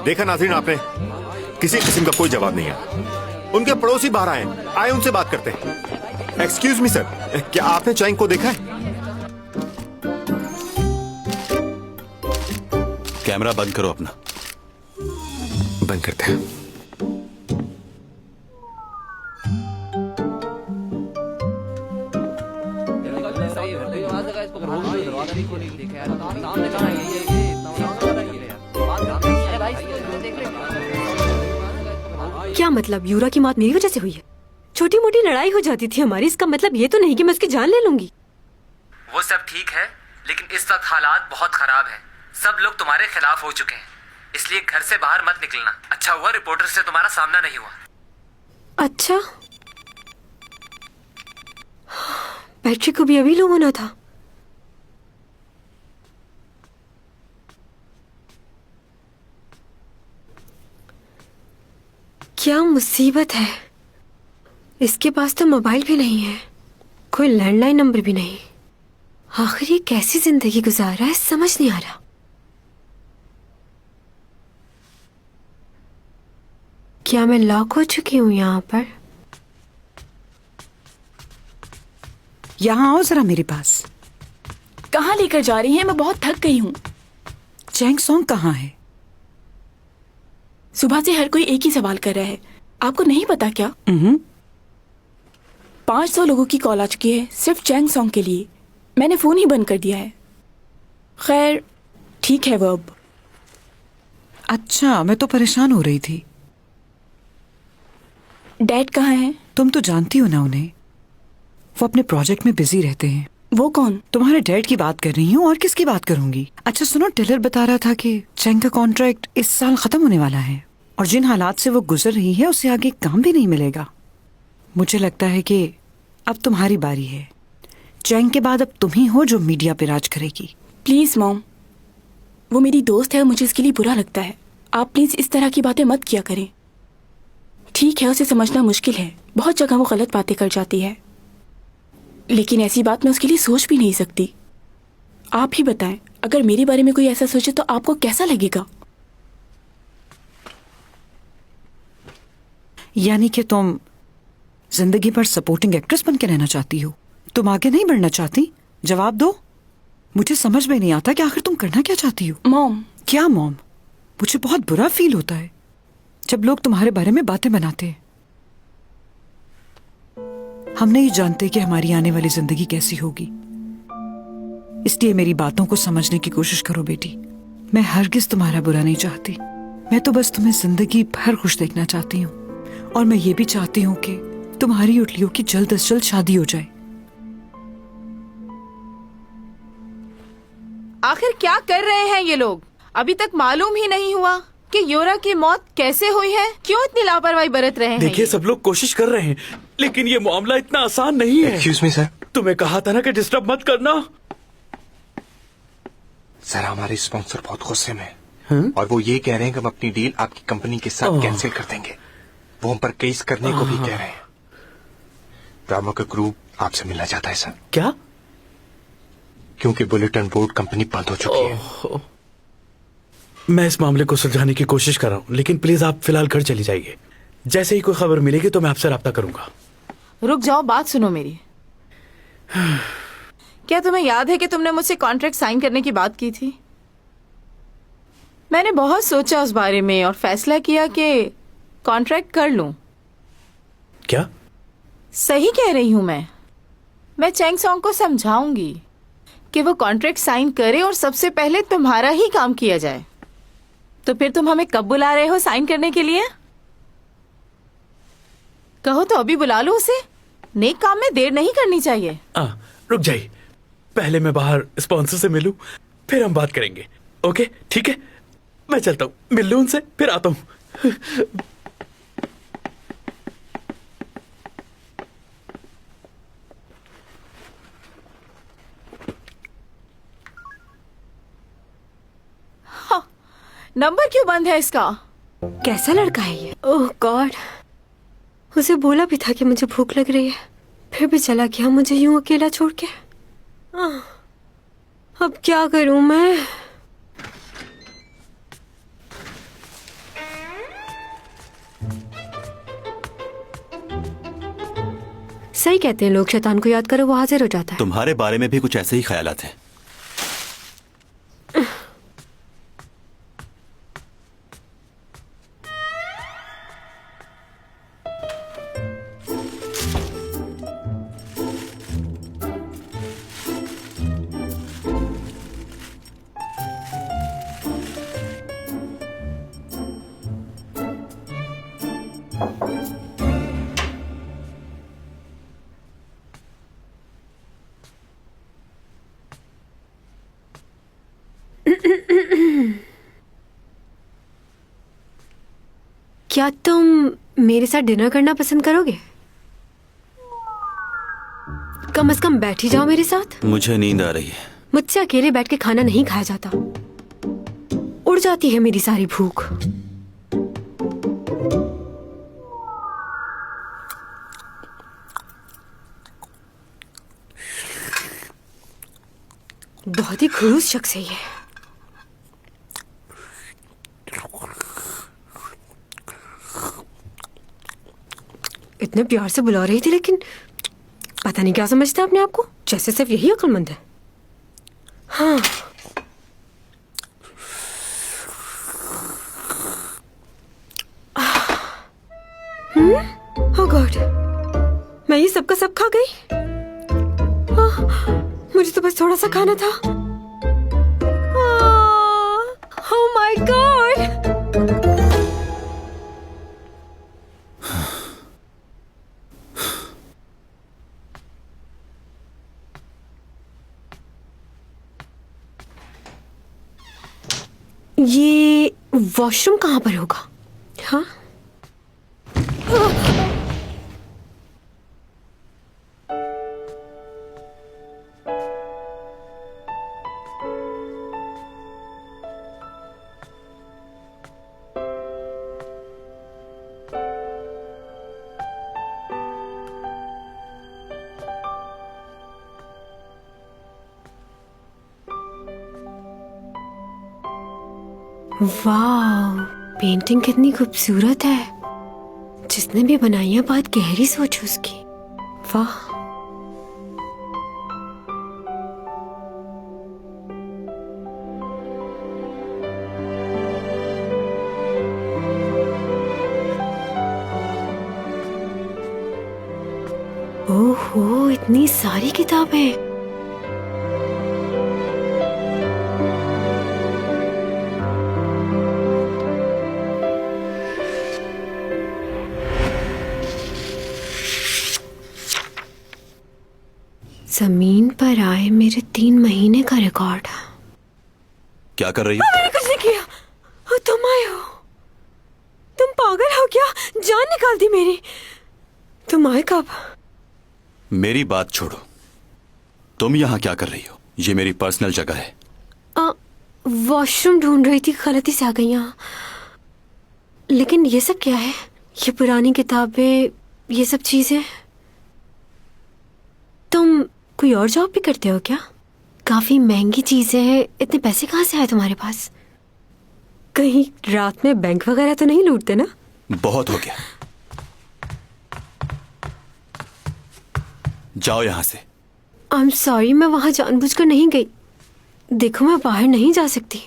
देखा नाज़रीन आपने, किसी किस्म का कोई जवाब नहीं है। उनके पड़ोसी बाहर आए उनसे बात करते हैं। एक्सक्यूज मी सर, क्या आपने चैंग को देखा है? कैमरा बंद करो अपना। बंद करते हैं। क्या मतलब यूरा की मौत मेरी वजह से हुई है? छोटी मोटी लड़ाई हो जाती थी हमारी, इसका मतलब ये तो नहीं कि मैं उसकी जान ले लूंगी। वो सब ठीक है, लेकिन इस वक्त हालात बहुत खराब हैं। सब लोग तुम्हारे खिलाफ हो चुके हैं, इसलिए घर से बाहर मत निकलना। अच्छा हुआ रिपोर्टर से तुम्हारा सामना नहीं हुआ। अच्छा, बैटरी को भी अभी लो होना था। क्या मुसीबत है। इसके पास तो मोबाइल भी नहीं है, कोई लैंडलाइन नंबर भी नहीं। आखिर ये कैसी जिंदगी गुजार रहा है, समझ नहीं आ रहा। क्या मैं लॉक हो चुकी हूँ यहाँ पर? यहाँ आओ जरा मेरे पास। कहाँ लेकर जा रही हैं? मैं बहुत थक गई हूँ। चैंग सोंग कहाँ है? सुबह से हर कोई एक ही सवाल कर रहा है, आपको नहीं पता क्या? 500 लोगों की कॉल आ चुकी है सिर्फ चैंग सोंग के लिए। मैंने फोन ही बंद कर दिया है। खैर ठीक है वो अब। अच्छा, मैं तो परेशान हो रही थी। डैड कहाँ हैं? तुम तो जानती हो ना उन्हें, वो अपने प्रोजेक्ट में बिजी रहते हैं। वो कौन? तुम्हारे डैड की बात कर रही हूँ, और किसकी बात करूंगी। अच्छा सुनो, टेलर बता रहा था कि चैंग का कॉन्ट्रैक्ट इस साल खत्म होने वाला है और जिन हालात से वो गुजर रही है उसे आगे काम भी नहीं मिलेगा। मुझे लगता है कि अब तुम्हारी बारी है। चैंग के बाद अब तुम ही हो जो मीडिया पे राज करेगी। प्लीज मॉम, वो मेरी दोस्त है और मुझे इसके लिए बुरा लगता है। आप प्लीज इस तरह की बातें मत किया करें। ठीक है, उसे समझना मुश्किल है, बहुत जगह वो गलत बातें कर जाती है, लेकिन ऐसी बात मैं उसके लिए सोच भी नहीं सकती। आप ही बताएं, अगर मेरे बारे में कोई ऐसा सोचे तो आपको कैसा लगेगा? यानी कि तुम जिंदगी भर सपोर्टिंग एक्ट्रेस बन के रहना चाहती हो? तुम आगे नहीं बढ़ना चाहती? जवाब दो। मुझे समझ में नहीं आता कि आखिर तुम करना क्या चाहती हो। मॉम। क्या मॉम? मुझे बहुत बुरा फील होता है जब लोग तुम्हारे बारे में बातें बनाते हैं। हम नहीं जानते कि हमारी आने वाली जिंदगी कैसी होगी, इसलिए मेरी बातों को समझने की कोशिश करो बेटी। मैं हरगिज तुम्हारा बुरा नहीं चाहती, मैं तो बस तुम्हें जिंदगी भर खुश देखना चाहती हूँ, और मैं ये भी चाहती हूँ कि तुम्हारी उटलियों की जल्द से जल्द शादी हो जाए। आखिर क्या कर रहे हैं ये लोग? अभी तक मालूम ही नहीं हुआ कि योरा की मौत कैसे हुई है। क्यों इतनी लापरवाही बरत रहे हैं? देखिए, सब लोग कोशिश कर रहे हैं, लेकिन ये मामला इतना आसान नहीं है। एक्सक्यूज मी सर, तुम्हें कहा था ना कि डिस्टर्ब मत करना। सर, हमारे स्पॉन्सर बहुत गुस्से में हैं और वो ये कह रहे हैं कि हम अपनी डील आपकी कंपनी के साथ कैंसिल कर देंगे। वो हम पर केस करने को भी कह रहे हैं। ड्रामा का ग्रुप आपसे मिलना चाहता है सर। क्या? क्योंकि बुलेटिन बोर्ड कंपनी बंद हो चुकी है। मैं इस मामले को सुलझाने की कोशिश कर रहा हूँ, लेकिन प्लीज आप फिलहाल घर चली जाइए। जैसे ही कोई खबर मिलेगी तो मैं आपसे राब्ता करूंगा। रुक जाओ, बात सुनो मेरी। क्या तुम्हें याद है कि तुमने मुझसे कॉन्ट्रैक्ट साइन करने की बात की थी? मैंने बहुत सोचा उस बारे में और फैसला किया कि कॉन्ट्रैक्ट कर लूं। क्या? सही कह रही हूं मैं चैंग सॉन्ग को समझाऊंगी कि वो कॉन्ट्रैक्ट साइन करे और सबसे पहले तुम्हारा ही काम किया जाए। तो फिर तुम हमें कब बुला रहे हो साइन करने के लिए? कहो तो अभी बुला लो उसे। नेक काम में देर नहीं करनी चाहिए। रुक जाइए, पहले मैं बाहर स्पॉन्सर से मिलूं, फिर हम बात करेंगे। ओके, ठीक है, मैं चलता हूँ, मिल लूं उनसे, फिर आता हूँ। नंबर क्यों बंद है इसका? कैसा लड़का है ये? ओह गॉड, उसे बोला भी था कि मुझे भूख लग रही है, फिर भी चला गया मुझे यूं अकेला छोड़ के। अब क्या करूं मैं? सही कहते हैं लोग, शैतान को याद करो वो हाजिर हो जाता है। तुम्हारे बारे में भी कुछ ऐसे ही ख्यालात हैं। क्या तुम मेरे साथ डिनर करना पसंद करोगे? कम से कम बैठ ही जाओ मेरे साथ। मुझे नींद आ रही है। मुझसे अकेले बैठ के खाना नहीं खाया जाता, उड़ जाती है मेरी सारी भूख। बहुत ही खड़ूस शख्स है ये। इतने प्यार से बुला रही थी, लेकिन पता नहीं क्या समझता अपने आप को, जैसे सिर्फ यही अक्लमंद है। हाँ, ओह गॉड, मैं ये सबका सब खा गई। मुझे तो बस थोड़ा सा खाना था। Oh my God. ये वॉशरूम कहाँ पर होगा? हाँ, वाह, पेंटिंग कितनी खूबसूरत है। जिसने भी बनाई है बहुत गहरी सोच उसकी। वाह, ओहो, इतनी सारी किताबें। जमीन पर आए मेरे 3 महीने का रिकॉर्ड। क्या कर रही हो? मैंने कुछ नहीं किया। तुम आए हो? तुम पागल हो क्या? जान निकाल दी मेरी। तुम आए कब? मेरी बात छोड़ो, तुम यहाँ क्या कर रही हो? ये मेरी पर्सनल जगह है। वॉशरूम ढूंढ रही थी, गलती से आ गई यहाँ। लेकिन ये सब क्या है? ये पुरानी किताबें, ये सब चीजें। तुम कोई और जॉब भी करते हो क्या? काफी महंगी चीजें हैं, इतने पैसे कहाँ से आए तुम्हारे पास? कहीं रात में बैंक वगैरह तो नहीं लूटते ना? बहुत हो गया, जाओ यहां से। आई एम सॉरी, मैं वहां जानबूझकर नहीं गई। देखो, मैं बाहर नहीं जा सकती।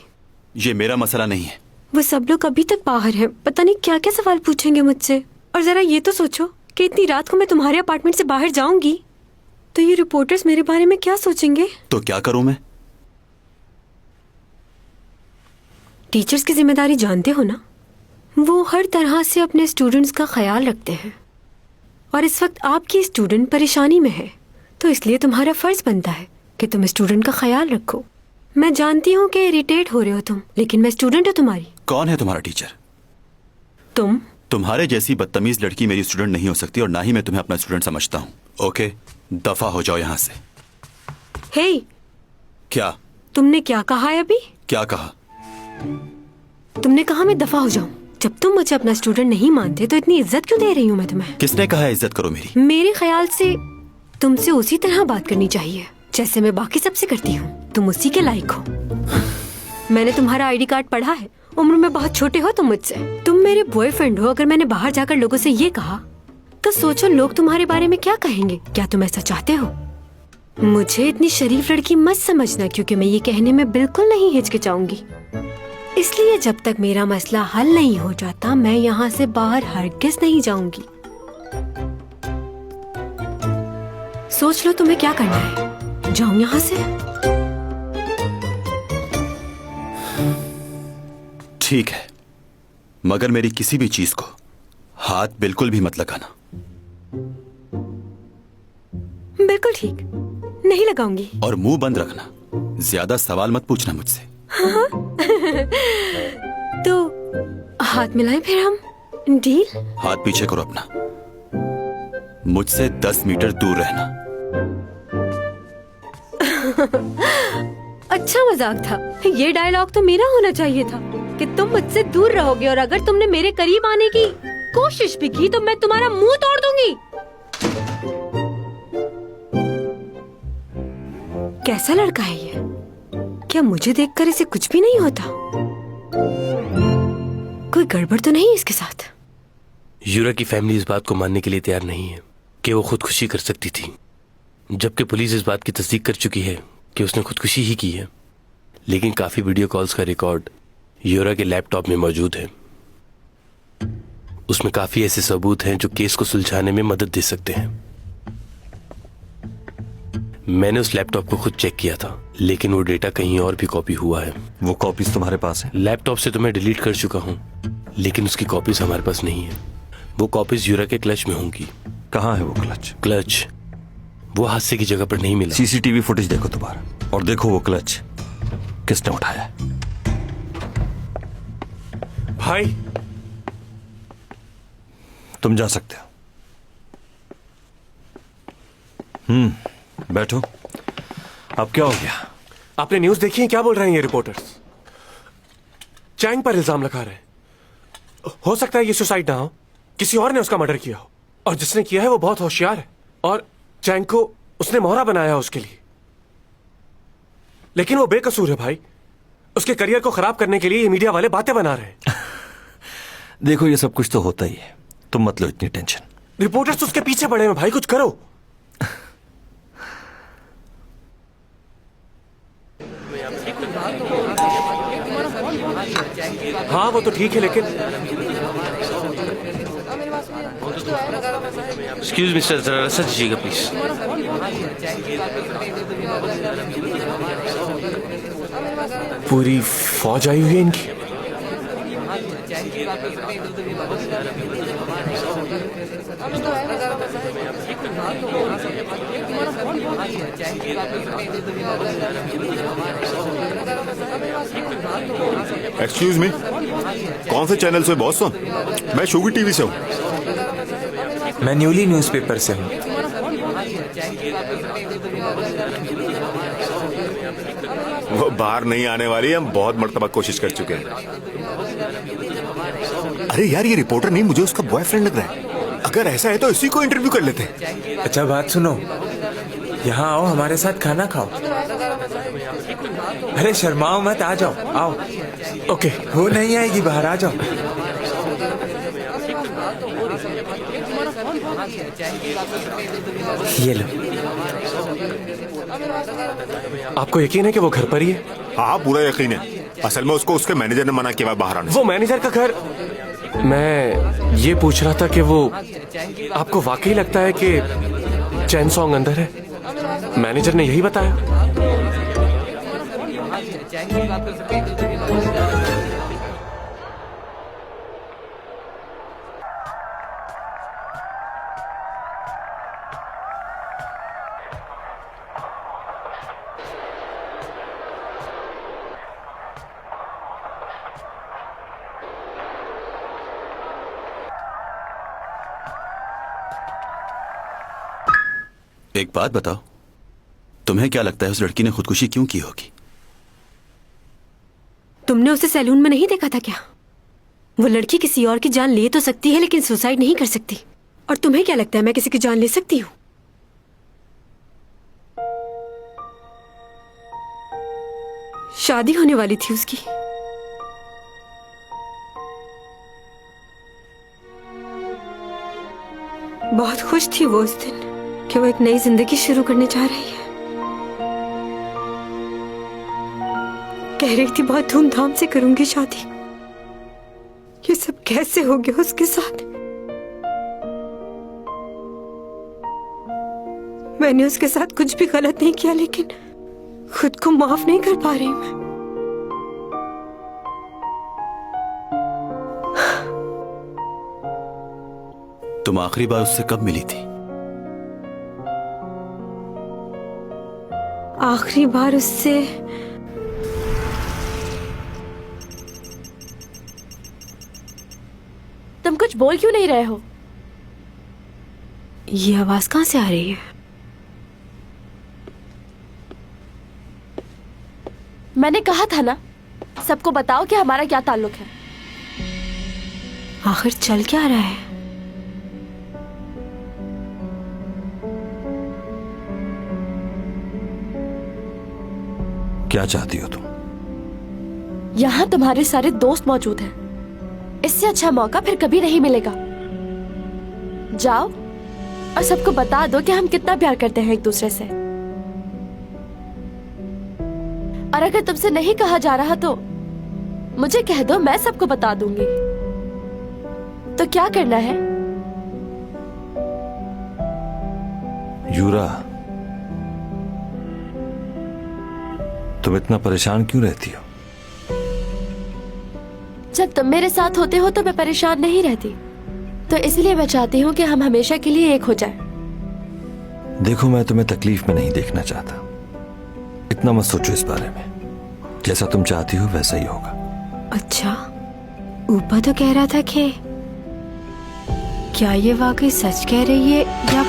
ये मेरा मसला नहीं है। वो सब लोग अभी तक बाहर हैं, पता नहीं क्या क्या सवाल पूछेंगे मुझसे। और जरा ये तो सोचो कि इतनी रात को मैं तुम्हारे अपार्टमेंट से बाहर जाऊंगी तो ये रिपोर्टर्स मेरे बारे में क्या सोचेंगे? तो क्या करूं मैं? टीचर्स की जिम्मेदारी जानते हो ना, वो हर तरह से अपने स्टूडेंट्स का ख्याल रखते हैं। और इस वक्त आपकी स्टूडेंट परेशानी में है, तो इसलिए तुम्हारा फर्ज बनता है कि तुम स्टूडेंट का ख्याल रखो। मैं जानती हूँ कि इरिटेट हो रहे हो तुम, लेकिन मैं स्टूडेंट हूँ तुम्हारी। कौन है तुम्हारा टीचर? तुम। तुम्हारे जैसी बदतमीज लड़की मेरी स्टूडेंट नहीं हो सकती, और ना ही मैं तुम्हें अपना स्टूडेंट समझता हूँ। ओके, दफा हो जाओ यहाँ से। हे, क्या? तुमने क्या कहा है अभी? क्या कहा? तुमने कहा मैं दफा हो जाऊं। जब तुम मुझे अपना स्टूडेंट नहीं मानते तो इतनी इज्जत क्यों दे रही हूँ मैं तुम्हें? किसने कहा है इज्जत करो मेरी? मेरे ख्याल से तुमसे उसी तरह बात करनी चाहिए जैसे मैं बाकी सबसे करती हूँ। तुम उसी के लायक हो। मैंने तुम्हारा आईडी कार्ड पढ़ा है। उम्र में बहुत छोटे हो तुम मुझसे। तुम मेरे बॉयफ्रेंड हो। अगर मैंने बाहर जाकर लोगों से ये कहा तो सोचो लोग तुम्हारे बारे में क्या कहेंगे। क्या तुम ऐसा चाहते हो? मुझे इतनी शरीफ लड़की मत समझना, क्योंकि मैं ये कहने में बिल्कुल नहीं हिचकिचाऊंगी। इसलिए जब तक मेरा मसला हल नहीं हो जाता मैं यहाँ से बाहर हरगिज़ नहीं जाऊंगी। सोच लो तुम्हें क्या करना है। जाऊं यहाँ से? ठीक है, मगर मेरी किसी भी चीज को हाथ बिल्कुल भी मत लगाना। बिल्कुल ठीक, नहीं लगाऊंगी। और मुंह बंद रखना, ज्यादा सवाल मत पूछना मुझसे। हाँ? तो हाथ मिलाएं फिर हम, डील? हाथ पीछे करो अपना, मुझसे 10 मीटर दूर रहना। अच्छा मजाक था। ये डायलॉग तो मेरा होना चाहिए था कि तुम मुझसे दूर रहोगे, और अगर तुमने मेरे करीब आने की कोशिश भी की तो मैं तुम्हारा मुंह तोड़ दूंगी। कैसा लड़का है ये? क्या मुझे देखकर इसे कुछ भी नहीं होता? कोई गड़बड़ तो नहीं इसके साथ? यूरा की फैमिली इस बात को मानने के लिए तैयार नहीं है कि वो खुदकुशी कर सकती थी, जबकि पुलिस इस बात की तस्दीक कर चुकी है कि उसने खुदकुशी ही की है। लेकिन काफी वीडियो कॉल्स का रिकॉर्ड यूरा के लैपटॉप में मौजूद है। उसमें काफी ऐसे सबूत हैं जो केस को सुलझाने में मदद दे सकते हैं। मैंने उस लैपटॉप को खुद चेक किया था, लेकिन वो डेटा कहीं और भी कॉपी हुआ है। वो कॉपीज तुम्हारे पास है? लैपटॉप से तो मैं डिलीट कर चुका हूँ, लेकिन उसकी कॉपीज हमारे पास नहीं है। वो कॉपीज यूरा के क्लच में होंगी। कहाँ है वो क्लच? क्लच वो हादसे की जगह पर नहीं मिला। सीसीटीवी फुटेज देखो दोबारा, और देखो वो क्लच किसने उठाया है। भाई तुम जा सकते हो। बैठो। अब क्या हो गया? आपने न्यूज देखी है? क्या बोल रहे हैं ये रिपोर्टर्स? चैंग पर इल्जाम लगा रहे हैं। हो सकता है ये सुसाइड ना हो, किसी और ने उसका मर्डर किया हो, और जिसने किया है वो बहुत होशियार है, और चैंग को उसने मोहरा बनाया उसके लिए। लेकिन वो बेकसूर है भाई। उसके करियर को खराब करने के लिए ये मीडिया वाले बातें बना रहे हैं। देखो, ये सब कुछ तो होता ही है, तुम मत लो इतनी टेंशन। रिपोर्टर्स तो उसके पीछे पड़े हैं भाई, कुछ करो। हाँ वो तो ठीक है, लेकिन एक्सक्यूज मी सर, जरा सच दीजिएगा प्लीज। पूरी फौज आई हुई है इनकी। एक्सक्यूज मी, कौन से चैनल से बॉस? मैं शोगी टीवी से हूँ। मैं न्यूली न्यूज़पेपर से हूँ। वो बाहर नहीं आने वाली, हम बहुत मर्तबा कोशिश कर चुके हैं। अरे यार, ये रिपोर्टर नहीं, मुझे उसका बॉयफ्रेंड लग रहा है। अगर ऐसा है तो इसी को इंटरव्यू कर लेते हैं। अच्छा बात सुनो, यहाँ आओ, हमारे साथ खाना खाओ। अरे शर्माओ मत, आ जाओ, आओ। ओके। वो नहीं आएगी, बाहर आ जाओ। ये लो। आपको यकीन है कि वो घर पर ही है? हाँ, पूरा यकीन है। असल में उसको उसके मैनेजर ने मना किया बाहर आने से। वो मैनेजर का घर? मैं ये पूछ रहा था कि वो आपको वाकई लगता है कि चैन सॉन्ग अंदर है? मैनेजर ने यही बताया। एक बात बताओ, तुम्हें क्या लगता है उस लड़की ने खुदकुशी क्यों की होगी? तुमने उसे सैलून में नहीं देखा था क्या? वो लड़की किसी और की जान ले तो सकती है लेकिन सुसाइड नहीं कर सकती। और तुम्हें क्या लगता है मैं किसी की जान ले सकती हूँ? शादी होने वाली थी उसकी। बहुत खुश थी वो उस दिन कि वो एक नई जिंदगी शुरू करने जा रही है। कह रही थी बहुत धूमधाम से करूंगी शादी। ये सब कैसे हो गया उसके साथ? मैंने उसके साथ कुछ भी गलत नहीं किया लेकिन खुद को माफ नहीं कर पा रही मैं। तुम आखिरी बार उससे कब मिली थी? आखिरी बार उससे तुम कुछ बोल क्यों नहीं रहे हो? ये आवाज कहां से आ रही है? मैंने कहा था ना, सबको बताओ कि हमारा क्या ताल्लुक है। आखिर चल क्या रहा है? क्या चाहती हो तुम? यहाँ तुम्हारे सारे दोस्त मौजूद हैं। इससे अच्छा मौका फिर कभी नहीं मिलेगा। जाओ और सबको बता दो कि हम कितना प्यार करते हैं एक दूसरे से। और अगर तुमसे नहीं कहा जा रहा तो मुझे कह दो, मैं सबको बता दूंगी। तो क्या करना है? यूरा, तुम इतना परेशान क्यों रहती हो? जब तुम मेरे साथ होते हो तो मैं परेशान नहीं रहती। तो इसलिए मैं चाहती हूँ कि हम हमेशा के लिए एक हो जाएं। देखो, मैं तुम्हें तकलीफ में नहीं देखना चाहता। इतना मत सोचो इस बारे में। जैसा तुम चाहती हो वैसा ही होगा। अच्छा, ऊपर तो कह रहा था कि क्या ये वाकई सच कह रही है या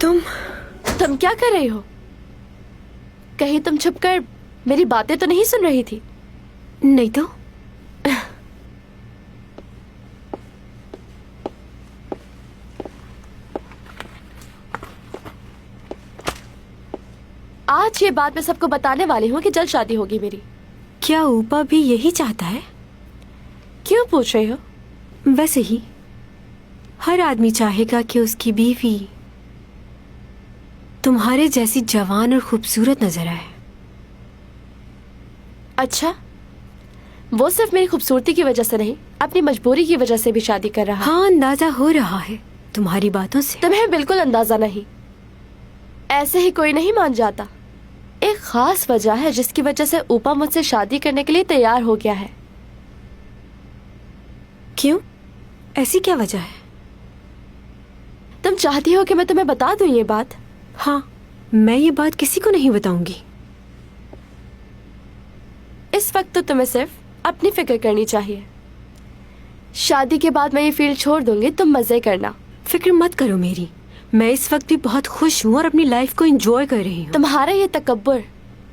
तुम क्या कर रही हो? कहीं तुम छुपकर मेरी बातें तो नहीं सुन रही थी? नहीं तो। आज ये बात मैं सबको बताने वाली हूँ कि जल्द शादी होगी मेरी। क्या ऊपा भी यही चाहता है? क्यों पूछ रही हो? वैसे ही हर आदमी चाहेगा कि उसकी बीवी तुम्हारे जैसी जवान और खूबसूरत नजर आए। अच्छा, वो सिर्फ मेरी खूबसूरती की वजह से नहीं, अपनी मजबूरी की वजह से भी शादी कर रहा है। हाँ, अंदाजा हो रहा है तुम्हारी बातों से। तुम्हें बिल्कुल अंदाजा नहीं। ऐसे ही कोई नहीं मान जाता। एक खास वजह है जिसकी वजह से ऊपा मुझसे शादी करने के लिए तैयार हो गया है। क्यों? ऐसी क्या वजह है? तुम चाहती हो कि मैं तुम्हें बता दूं ये बात? हाँ, मैं ये बात किसी को नहीं बताऊंगी। इस वक्त तो तुम्हें सिर्फ अपनी फिक्र करनी चाहिए। शादी के बाद मैं ये फील्ड छोड़ दूंगी, तुम मजे करना। फिक्र मत करो मेरी, मैं इस वक्त भी बहुत खुश हूँ और अपनी लाइफ को एंजॉय कर रही हूँ। तुम्हारा ये तकब्बुर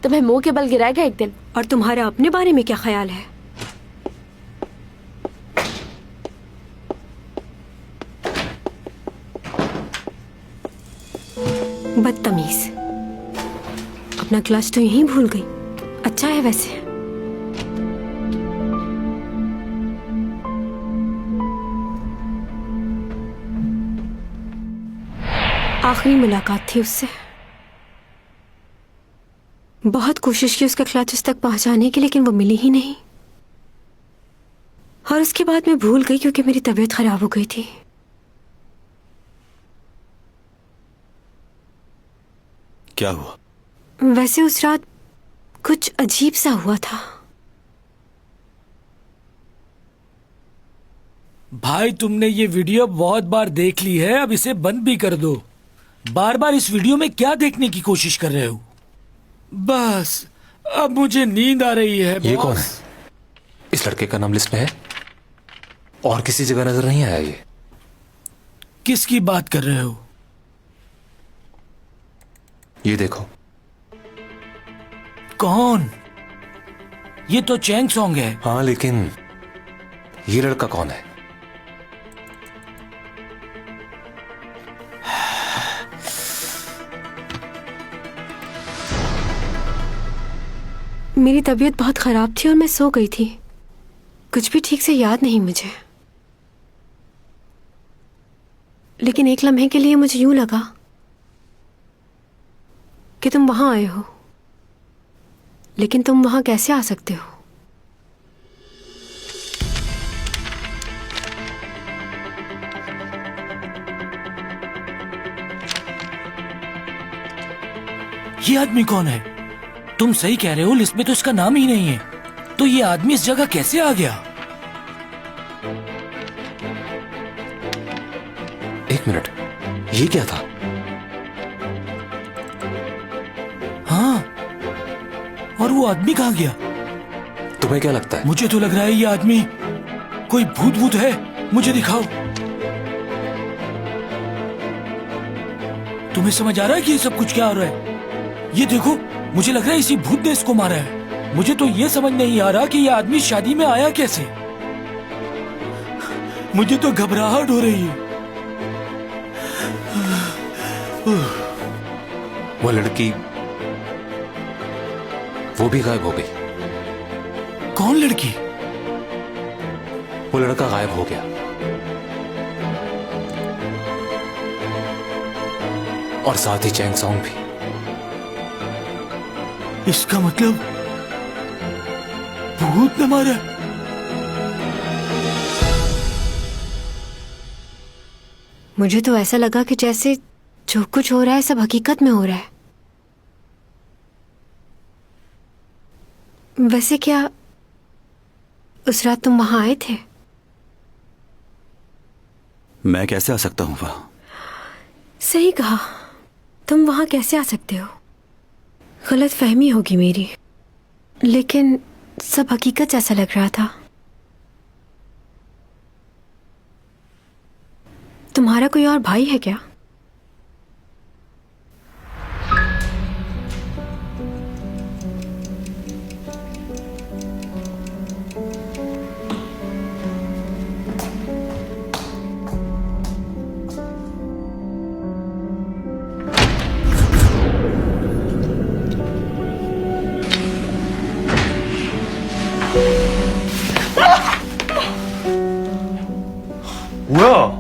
तुम्हें मुंह के बल गिराएगा एक दिन। और तुम्हारा अपने बारे में क्या ख्याल है? बदतमीज, अपना क्लच तो यहीं भूल गई। अच्छा है वैसे। आखिरी मुलाकात थी उससे। बहुत कोशिश की उसका क्लच उस तक पहुंचाने की, लेकिन वो मिली ही नहीं। और उसके बाद मैं भूल गई क्योंकि मेरी तबीयत खराब हो गई थी। क्या हुआ? वैसे उस रात कुछ अजीब सा हुआ था। भाई तुमने ये वीडियो बहुत बार देख ली है, अब इसे बंद भी कर दो। बार बार इस वीडियो में क्या देखने की कोशिश कर रहे हो? बस अब मुझे नींद आ रही है। ये कौन है? इस लड़के का नाम लिस्ट में है और किसी जगह नजर नहीं आया। ये किसकी बात कर रहे हो? ये देखो। कौन? ये तो चैंग सॉन्ग है। हाँ, लेकिन ये लड़का कौन है? मेरी तबीयत बहुत खराब थी और मैं सो गई थी। कुछ भी ठीक से याद नहीं मुझे, लेकिन एक लम्हे के लिए मुझे यूं लगा कि तुम वहां आए हो। लेकिन तुम वहां कैसे आ सकते हो? ये आदमी कौन है? तुम सही कह रहे हो, लिस्ट में तो इसका नाम ही नहीं है। तो ये आदमी इस जगह कैसे आ गया? एक मिनट, ये क्या था? हाँ, और वो आदमी कहाँ गया? तुम्हें क्या लगता है? मुझे तो लग रहा है ये आदमी कोई भूत है। मुझे दिखाओ। तुम्हें समझ आ रहा है कि ये सब कुछ क्या हो रहा है? ये देखो, मुझे लग रहा है इसी भूत ने इसको मारा है। मुझे तो ये समझ नहीं आ रहा कि ये आदमी शादी में आया कैसे। मुझे तो घबराहट हो रही है। वो लड़की, वो भी गायब हो गई। कौन लड़की? वो लड़का गायब हो गया और साथ ही चैंग सॉन्ग भी। इसका मतलब भूत ने मारा। मुझे तो ऐसा लगा कि जैसे जो कुछ हो रहा है सब हकीकत में हो रहा है। वैसे क्या उस रात तुम वहां आए थे? मैं कैसे आ सकता हूं वहां? सही कहा, तुम वहां कैसे आ सकते हो? गलत फहमी होगी मेरी, लेकिन सब हकीकत जैसा लग रहा था। तुम्हारा कोई और भाई है क्या? Whoa!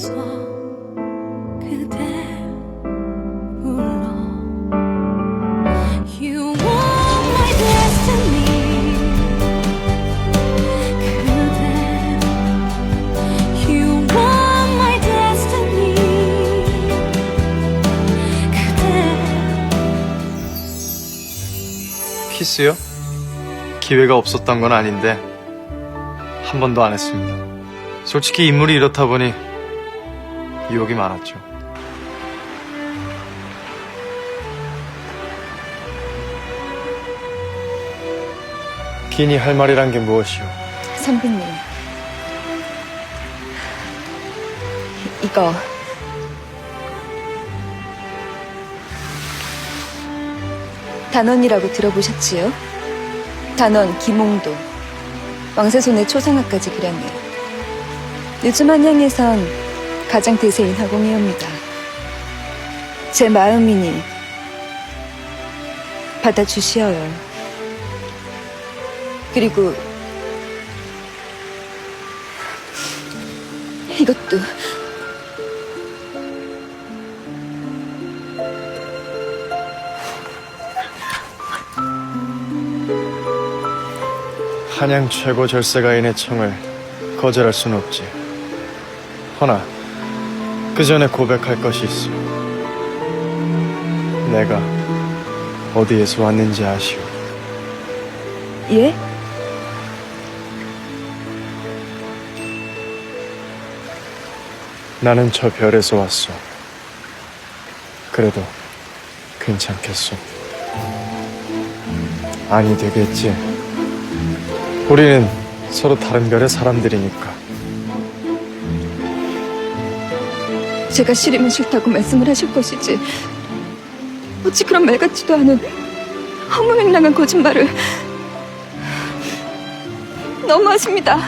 속에서 그대 불러 You are my destiny 그대 You are my destiny 그대 키스요? 기회가 없었던 건 아닌데 한 번도 안 했습니다. 솔직히 인물이 이렇다 보니 유혹이 많았죠. 긴이 할 말이란 게 무엇이오? 선배님, 이거 단원이라고 들어보셨지요? 단원 김홍도, 왕세손의 초상화까지 그렸네요. 요즘 한양에선 가장 대세인 화공이옵니다. 제 마음이니 받아주시어요. 그리고 이것도 한양 최고 절세가인의 청을 거절할 수는 없지. 허나 그 전에 고백할 것이 있어. 내가 어디에서 왔는지 아시오? 예? 나는 저 별에서 왔어. 그래도 괜찮겠소? 아니 되겠지. 우리는 서로 다른 별의 사람들이니까. 제가 싫으면 싫다고 말씀을 하실 것이지 어찌 그런 말 같지도 않은 허무맹랑한 거짓말을. 너무하십니다.